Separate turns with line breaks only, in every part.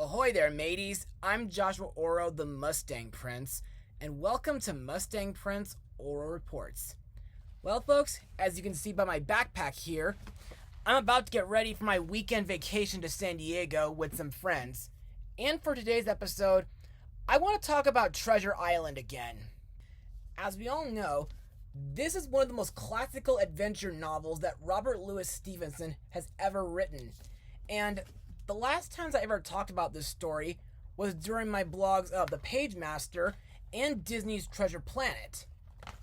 Ahoy there, mateys! I'm Joshua Orro, the Mustang Prince, and welcome to Mustang Prince Orro Reports. Well, folks, as you can see by my backpack here, I'm about to get ready for my weekend vacation to San Diego with some friends. And for today's episode, I want to talk about Treasure Island again. As we all know, this is one of the most classical adventure novels that Robert Louis Stevenson has ever written. And the last times I ever talked about this story was during my blogs of The Page Master and Disney's Treasure Planet.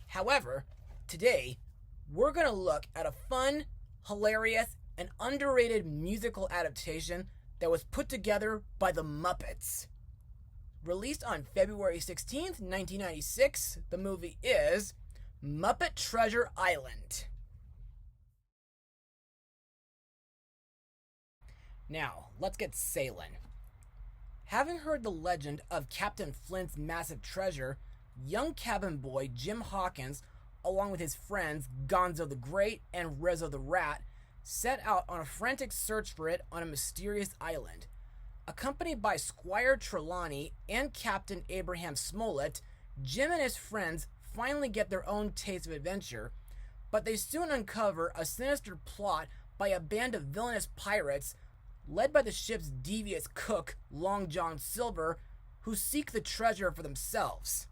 However, today, we're going to look at a fun, hilarious, and underrated musical adaptation that was put together by the Muppets. Released on February 16th, 1996, the movie is Muppet Treasure Island. Now, let's get sailing. Having heard the legend of Captain Flint's massive treasure, young cabin boy Jim Hawkins, along with his friends Gonzo the Great and Rezzo the Rat, set out on a frantic search for it on a mysterious island. Accompanied by Squire Trelawney and Captain Abraham Smollett, Jim and his friends finally get their own taste of adventure, but they soon uncover a sinister plot by a band of villainous pirates led by the ship's devious cook, Long John Silver, who seek the treasure for themselves.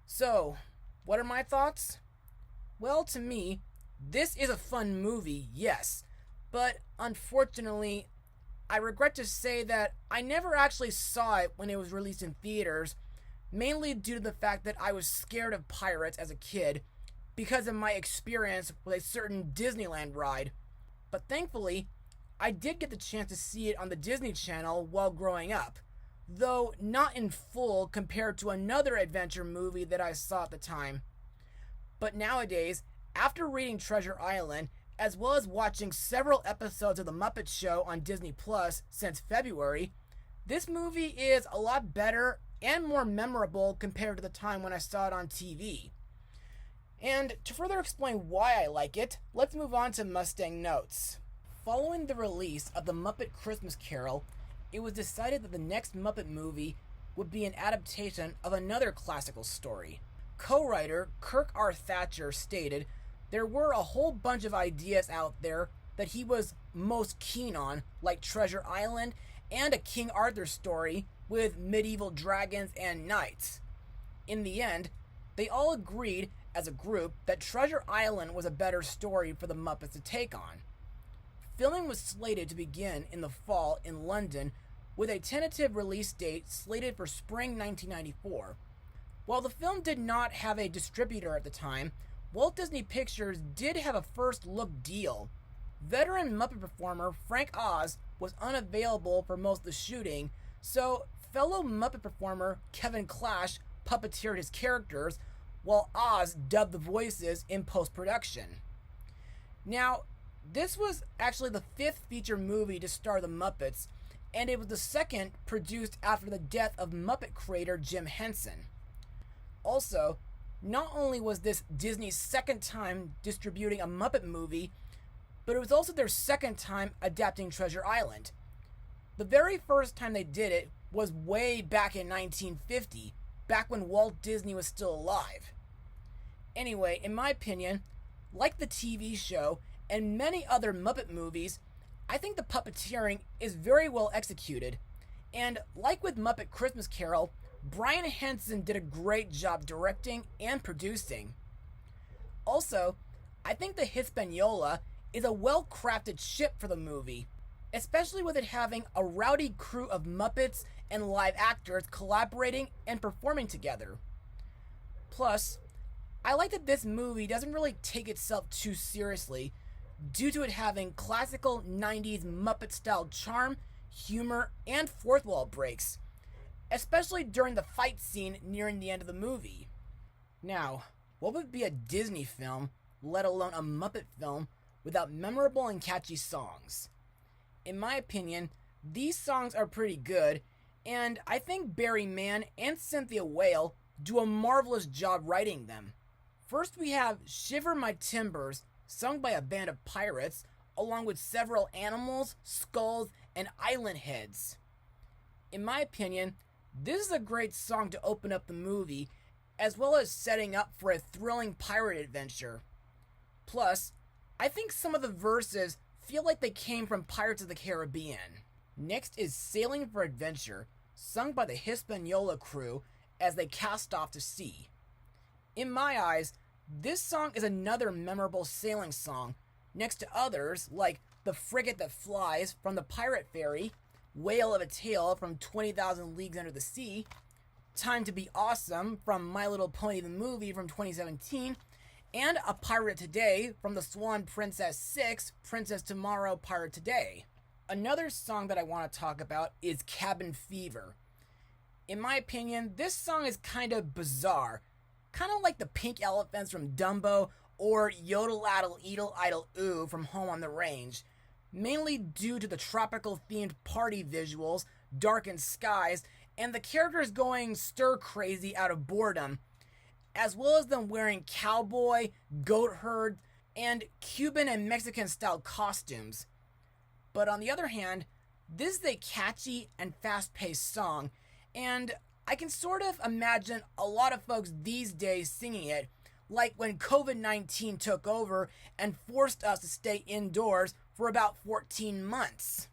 So, what are my thoughts? Well, to me, this is a fun movie, yes, but unfortunately, I regret to say that I never actually saw it when it was released in theaters, mainly due to the fact that I was scared of pirates as a kid because of my experience with a certain Disneyland ride. But thankfully, I did get the chance to see it on the Disney Channel while growing up, though not in full compared to another adventure movie that I saw at the time. But nowadays, after reading Treasure Island, as well as watching several episodes of The Muppet Show on Disney Plus since February, this movie is a lot better and more memorable compared to the time when I saw it on TV. And to further explain why I like it, let's move on to Mustang Notes. Following the release of the Muppet Christmas Carol, it was decided that the next Muppet movie would be an adaptation of another classical story. Co-writer Kirk R. Thatcher stated there were a whole bunch of ideas out there that he was most keen on, like Treasure Island and a King Arthur story with medieval dragons and knights. In the end, they all agreed as a group that Treasure Island was a better story for the Muppets to take on. Filming was slated to begin in the fall in London, with a tentative release date slated for spring 1994. While the film did not have a distributor at the time, Walt Disney Pictures did have a first-look deal. Veteran Muppet performer Frank Oz was unavailable for most of the shooting, so fellow Muppet performer Kevin Clash puppeteered his characters, while Oz dubbed the voices in post-production. Now, this was actually the fifth feature movie to star the Muppets, and it was the second produced after the death of Muppet creator Jim Henson. Also, not only was this Disney's second time distributing a Muppet movie, but it was also their second time adapting Treasure Island. The very first time they did it was way back in 1950, back when Walt Disney was still alive. Anyway, in my opinion, like the TV show and many other Muppet movies, I think the puppeteering is very well executed. And like with Muppet Christmas Carol, Brian Henson did a great job directing and producing. Also, I think the Hispaniola is a well-crafted ship for the movie, especially with it having a rowdy crew of Muppets and live actors collaborating and performing together. Plus, I like that this movie doesn't really take itself too seriously, due to it having classical 90s Muppet-style charm, humor, and fourth wall breaks, especially during the fight scene nearing the end of the movie. Now, what would be a Disney film, let alone a Muppet film, without memorable and catchy songs? In my opinion, these songs are pretty good, and I think Barry Mann and Cynthia Whale do a marvelous job writing them. First we have Shiver My Timbers, sung by a band of pirates, along with several animals, skulls, and island heads. In my opinion, this is a great song to open up the movie, as well as setting up for a thrilling pirate adventure. Plus, I think some of the verses feel like they came from Pirates of the Caribbean. Next is Sailing for Adventure, sung by the Hispaniola crew as they cast off to sea. In my eyes, this song is another memorable sailing song, next to others like The Frigate That Flies from The Pirate Fairy, Whale of a Tale from 20,000 Leagues Under the Sea, Time to Be Awesome from My Little Pony the Movie from 2017, and A Pirate Today from the Swan Princess 6, Princess Tomorrow, Pirate Today. Another song that I want to talk about is Cabin Fever. In my opinion, this song is kind of bizarre, kind of like the Pink Elephants from Dumbo or Yodel Addle Edel Idle Ooh from Home on the Range, mainly due to the tropical themed party visuals, darkened skies, and the characters going stir crazy out of boredom, as well as them wearing cowboy, goat herd, and Cuban and Mexican style costumes. But on the other hand, this is a catchy and fast-paced song, and I can sort of imagine a lot of folks these days singing it, like when COVID-19 took over and forced us to stay indoors for about 14 months.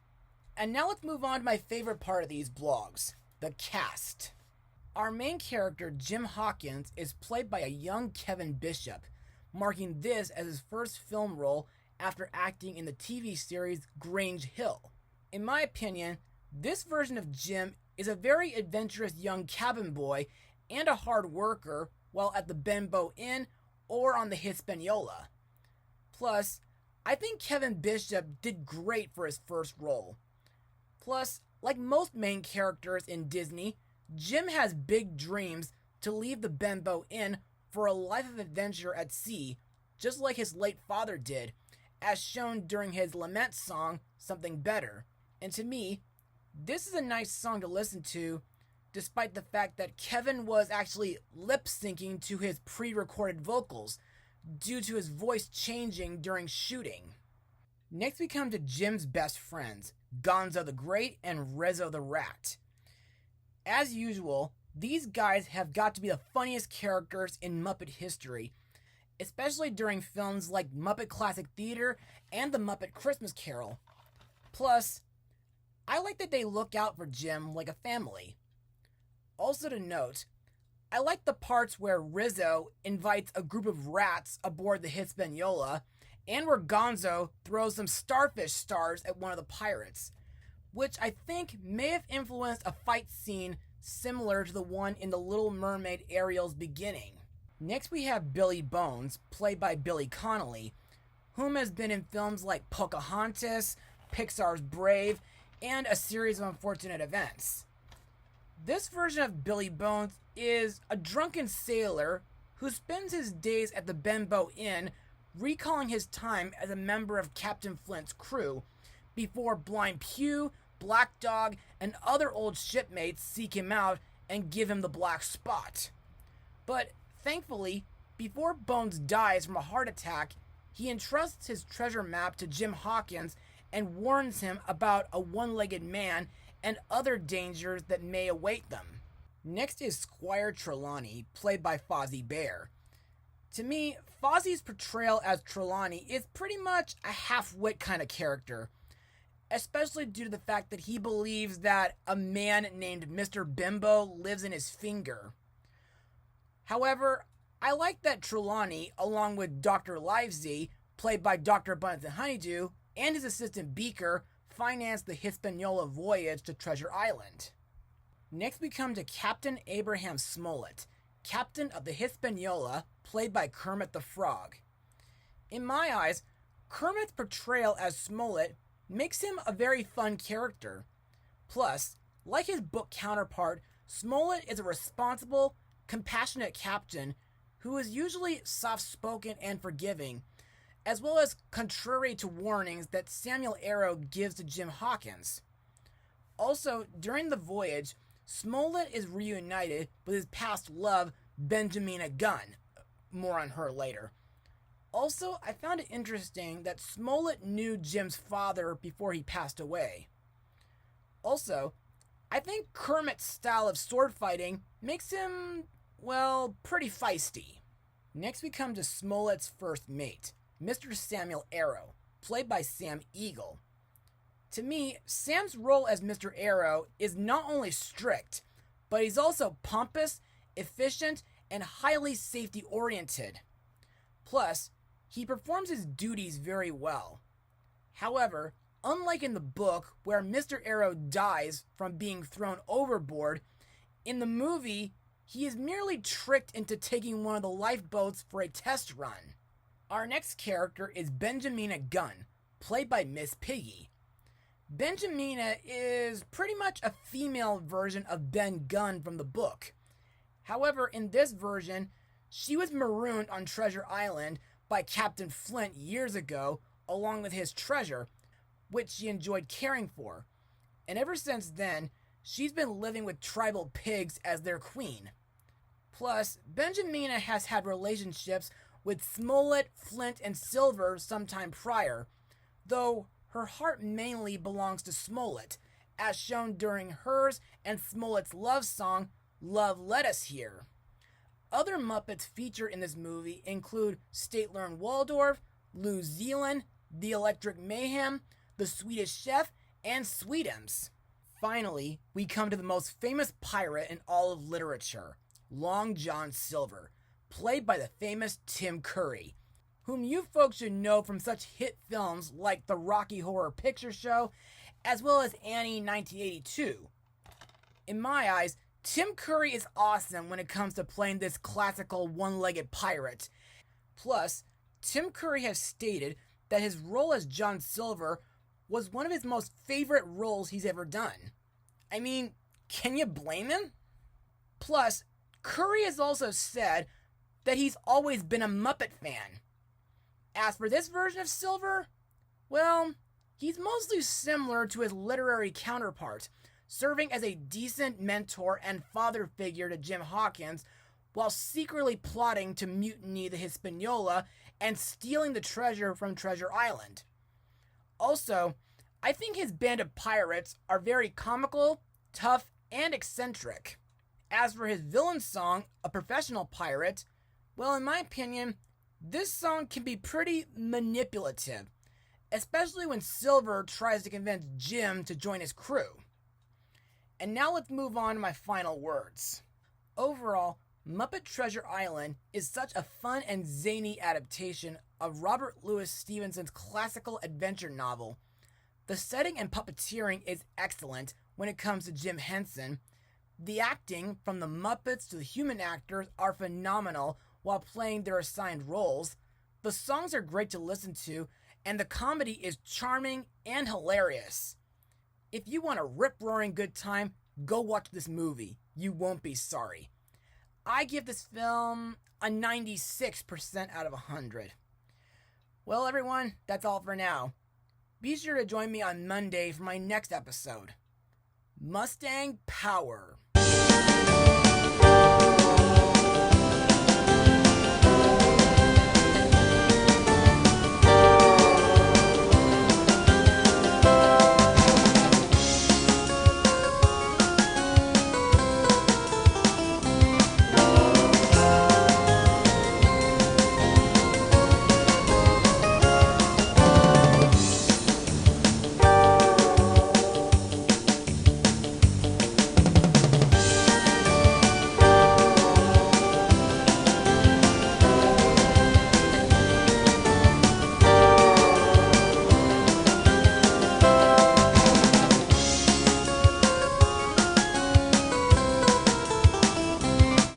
And now let's move on to my favorite part of these blogs, the cast. Our main character, Jim Hawkins, is played by a young Kevin Bishop, marking this as his first film role after acting in the TV series Grange Hill. In my opinion, this version of Jim is a very adventurous young cabin boy and a hard worker while at the Benbow Inn or on the Hispaniola. Plus, I think Kevin Bishop did great for his first role. Plus, like most main characters in Disney, Jim has big dreams to leave the Benbow Inn for a life of adventure at sea, just like his late father did, as shown during his lament song, Something Better. And to me, this is a nice song to listen to, despite the fact that Kevin was actually lip-syncing to his pre-recorded vocals, due to his voice changing during shooting. Next we come to Jim's best friends, Gonzo the Great and Rizzo the Rat. As usual, these guys have got to be the funniest characters in Muppet history, especially during films like Muppet Classic Theater and The Muppet Christmas Carol. Plus, I like that they look out for Jim like a family. Also to note, I like the parts where Rizzo invites a group of rats aboard the Hispaniola, and where Gonzo throws some starfish stars at one of the pirates, which I think may have influenced a fight scene similar to the one in The Little Mermaid Ariel's beginning. Next we have Billy Bones, played by Billy Connolly, whom has been in films like Pocahontas, Pixar's Brave, and A Series of Unfortunate Events. This version of Billy Bones is a drunken sailor who spends his days at the Benbow Inn recalling his time as a member of Captain Flint's crew before Blind Pew, Black Dog, and other old shipmates seek him out and give him the black spot. But thankfully, before Bones dies from a heart attack, he entrusts his treasure map to Jim Hawkins and warns him about a one-legged man and other dangers that may await them. Next is Squire Trelawney, played by Fozzie Bear. To me, Fozzie's portrayal as Trelawney is pretty much a half-wit kind of character, especially due to the fact that he believes that a man named Mr. Bimbo lives in his finger. However, I like that Trelawney, along with Dr. Livesey, played by Dr. Bunsen Honeydew, and his assistant Beaker, financed the Hispaniola voyage to Treasure Island. Next we come to Captain Abraham Smollett, captain of the Hispaniola, played by Kermit the Frog. In my eyes, Kermit's portrayal as Smollett makes him a very fun character. Plus, like his book counterpart, Smollett is a responsible, compassionate captain who is usually soft-spoken and forgiving, as well as contrary to warnings that Samuel Arrow gives to Jim Hawkins. Also, during the voyage, Smollett is reunited with his past love, Benjamina Gunn. More on her later. Also, I found it interesting that Smollett knew Jim's father before he passed away. Also, I think Kermit's style of sword fighting makes him, well, pretty feisty. Next we come to Smollett's first mate, Mr. Samuel Arrow, played by Sam Eagle. To me, Sam's role as Mr. Arrow is not only strict, but he's also pompous, efficient, and highly safety-oriented. Plus, he performs his duties very well. However, unlike in the book where Mr. Arrow dies from being thrown overboard, in the movie, he is merely tricked into taking one of the lifeboats for a test run. Our next character is Benjamina Gunn, played by Miss Piggy. Benjamina is pretty much a female version of Ben Gunn from the book. However, in this version, she was marooned on Treasure Island by Captain Flint years ago, along with his treasure, which she enjoyed caring for. And ever since then, she's been living with tribal pigs as their queen. Plus, Benjamina has had relationships with Smollett, Flint, and Silver sometime prior, though her heart mainly belongs to Smollett, as shown during hers and Smollett's love song, Love Let Us Hear. Other Muppets featured in this movie include Statler Waldorf, Lou Zealand, The Electric Mayhem, The Swedish Chef, and Sweetums. Finally, we come to the most famous pirate in all of literature, Long John Silver, played by the famous Tim Curry, whom you folks should know from such hit films like The Rocky Horror Picture Show, as well as Annie 1982. In my eyes, Tim Curry is awesome when it comes to playing this classical one-legged pirate. Plus, Tim Curry has stated that his role as John Silver was one of his most favorite roles he's ever done. I mean, can you blame him? Plus, Curry has also said that he's always been a Muppet fan. As for this version of Silver, well, he's mostly similar to his literary counterpart, serving as a decent mentor and father figure to Jim Hawkins, while secretly plotting to mutiny the Hispaniola and stealing the treasure from Treasure Island. Also, I think his band of pirates are very comical, tough, and eccentric. As for his villain song, A Professional Pirate, well, in my opinion, this song can be pretty manipulative, especially when Silver tries to convince Jim to join his crew. And now let's move on to my final words. Overall, Muppet Treasure Island is such a fun and zany adaptation of Robert Louis Stevenson's classical adventure novel. The setting and puppeteering is excellent when it comes to Jim Henson. The acting, from the Muppets to the human actors, are phenomenal while playing their assigned roles. The songs are great to listen to, and the comedy is charming and hilarious. If you want a rip-roaring good time, go watch this movie. You won't be sorry. I give this film a 96% out of 100. Well, everyone, that's all for now. Be sure to join me on Monday for my next episode. Mustang Power.